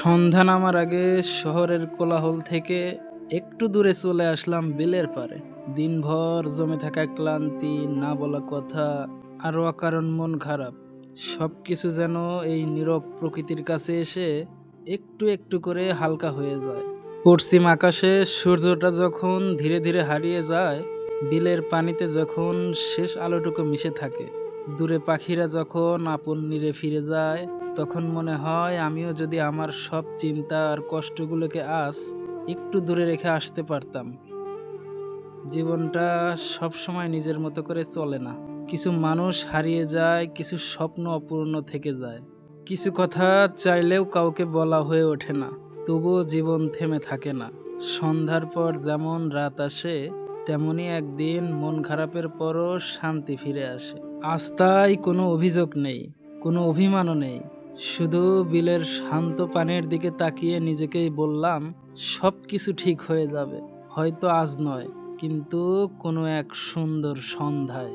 সন্ধ্যা নামার আগে শহরের কোলাহল থেকে একটু দূরে চলে আসলাম বিলের পারে। দিনভর জমে থাকা ক্লান্তি, না বলা কথা, আরও অকারণ মন খারাপ, সব কিছু যেন এই নীরব প্রকৃতির কাছে এসে একটু একটু করে হালকা হয়ে যায়। পশ্চিম আকাশে সূর্যটা যখন ধীরে ধীরে হারিয়ে যায়, বিলের পানিতে যখন শেষ আলোটুকু মিশে থাকে, দূরে পাখিরা যখন আপন নীড়ে ফিরে যায়, তখন মনে হয় আমিও যদি আমার সব চিন্তা আর কষ্টগুলোকে আজ একটু দূরে রেখে আসতে পারতাম। জীবনটা সব সময় নিজের মতো করে চলে না। কিছু মানুষ হারিয়ে যায়, কিছু স্বপ্ন অপূর্ণ থেকে যায়, কিছু কথা চাইলেও কাউকে বলা হয়ে ওঠে না। তবুও জীবন থেমে থাকে না। সন্ধ্যার পর যেমন রাত আসে, তেমনি একদিন মন খারাপের পরও শান্তি ফিরে আসে। আজ তাই কোনো অভিযোগ নেই, কোনো অভিমানও নেই। শুধু বিলের শান্ত পানির দিকে তাকিয়ে নিজেকেই বললাম, সব কিছু ঠিক হয়ে যাবে। হয়তো আজ নয়, কিন্তু কোনো এক সুন্দর সন্ধ্যায়।